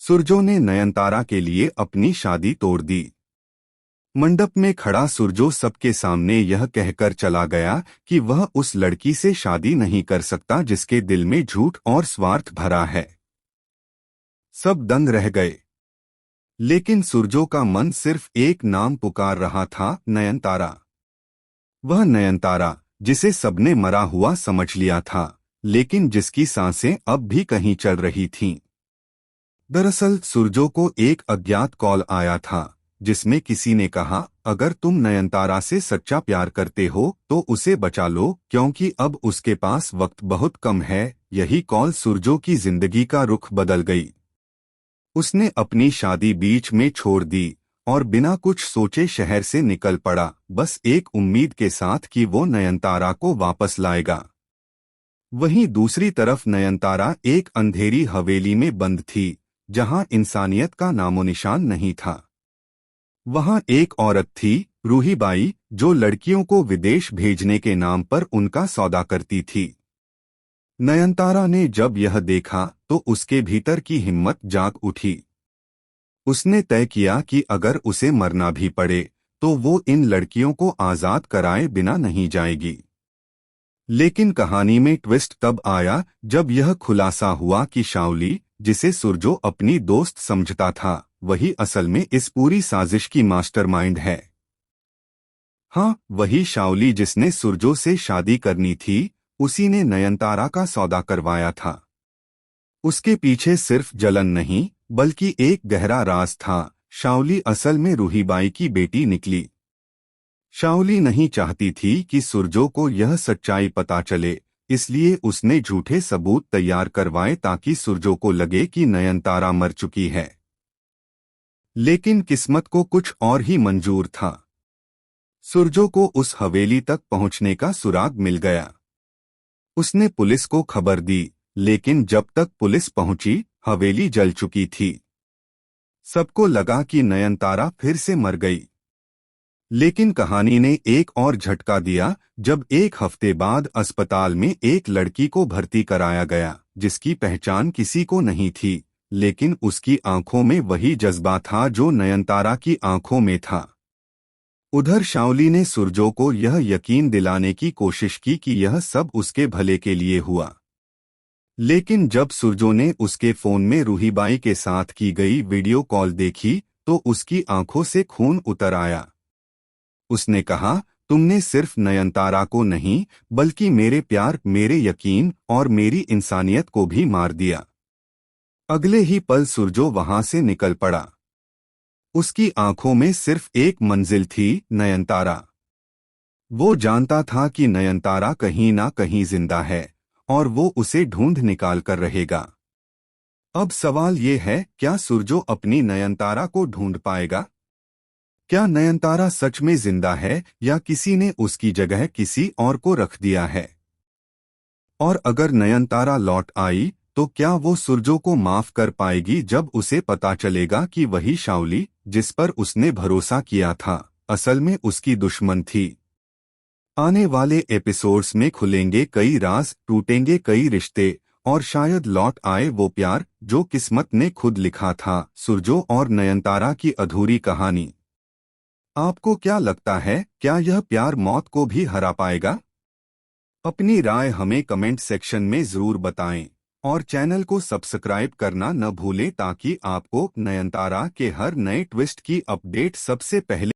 सुरजो ने नयनतारा के लिए अपनी शादी तोड़ दी। मंडप में खड़ा सुरजो सबके सामने यह कहकर चला गया कि वह उस लड़की से शादी नहीं कर सकता जिसके दिल में झूठ और स्वार्थ भरा है। सब दंग रह गए, लेकिन सुरजो का मन सिर्फ एक नाम पुकार रहा था, नयनतारा। वह नयनतारा जिसे सबने मरा हुआ समझ लिया था, लेकिन जिसकी सांसें अब भी कहीं चल रही थीं। दरअसल सुरजो को एक अज्ञात कॉल आया था, जिसमें किसी ने कहा, अगर तुम नयनतारा से सच्चा प्यार करते हो तो उसे बचा लो, क्योंकि अब उसके पास वक्त बहुत कम है। यही कॉल सुरजो की जिंदगी का रुख बदल गई। उसने अपनी शादी बीच में छोड़ दी और बिना कुछ सोचे शहर से निकल पड़ा, बस एक उम्मीद के साथ कि वो नयनतारा को वापस लाएगा। वहीं दूसरी तरफ नयनतारा एक अंधेरी हवेली में बंद थी, जहां इंसानियत का नामोनिशान नहीं था। वहां एक औरत थी, रूहीबाई, जो लड़कियों को विदेश भेजने के नाम पर उनका सौदा करती थी। नयनतारा ने जब यह देखा तो उसके भीतर की हिम्मत जाग उठी। उसने तय किया कि अगर उसे मरना भी पड़े तो वो इन लड़कियों को आजाद कराए बिना नहीं जाएगी। लेकिन कहानी में ट्विस्ट तब आया जब यह खुलासा हुआ कि शाओली, जिसे सुरजो अपनी दोस्त समझता था, वही असल में इस पूरी साजिश की मास्टरमाइंड है। हाँ, वही शाओली जिसने सुरजो से शादी करनी थी, उसी ने नयनतारा का सौदा करवाया था। उसके पीछे सिर्फ जलन नहीं, बल्कि एक गहरा राज था। शाओली असल में रूहीबाई की बेटी निकली। शाओली नहीं चाहती थी कि सुरजो को यह सच्चाई पता चले, इसलिए उसने झूठे सबूत तैयार करवाए ताकि सुरजो को लगे कि नयनतारा मर चुकी है। लेकिन किस्मत को कुछ और ही मंजूर था। सुरजो को उस हवेली तक पहुंचने का सुराग मिल गया। उसने पुलिस को खबर दी, लेकिन जब तक पुलिस पहुंची, हवेली जल चुकी थी। सबको लगा कि नयनतारा फिर से मर गई। लेकिन कहानी ने एक और झटका दिया जब एक हफ्ते बाद अस्पताल में एक लड़की को भर्ती कराया गया, जिसकी पहचान किसी को नहीं थी, लेकिन उसकी आंखों में वही जज्बा था जो नयनतारा की आंखों में था। उधर शाओली ने सुरजो को यह यकीन दिलाने की कोशिश की कि यह सब उसके भले के लिए हुआ। लेकिन जब सुरजो ने उसके फोन में रूहीबाई के साथ की गई वीडियो कॉल देखी तो उसकी आंखों से खून उतर आया। उसने कहा, तुमने सिर्फ नयनतारा को नहीं, बल्कि मेरे प्यार, मेरे यकीन और मेरी इंसानियत को भी मार दिया। अगले ही पल सुरजो वहां से निकल पड़ा। उसकी आंखों में सिर्फ एक मंजिल थी, नयनतारा। वो जानता था कि नयनतारा कहीं ना कहीं जिंदा है और वो उसे ढूंढ निकाल कर रहेगा। अब सवाल ये है, क्या सुरजो अपनी नयनतारा को ढूंढ पाएगा? क्या नयनतारा सच में जिंदा है या किसी ने उसकी जगह किसी और को रख दिया है? और अगर नयनतारा लौट आई तो क्या वो सुरजो को माफ कर पाएगी जब उसे पता चलेगा कि वही शाओली, जिस पर उसने भरोसा किया था, असल में उसकी दुश्मन थी? आने वाले एपिसोड्स में खुलेंगे कई राज, टूटेंगे कई रिश्ते और शायद लौट आए वो प्यार जो किस्मत ने खुद लिखा था। सुरजो और नयनतारा की अधूरी कहानी। आपको क्या लगता है, क्या यह प्यार मौत को भी हरा पाएगा? अपनी राय हमें कमेंट सेक्शन में जरूर बताएं और चैनल को सब्सक्राइब करना न भूलें ताकि आपको नयनतारा के हर नए ट्विस्ट की अपडेट सबसे पहले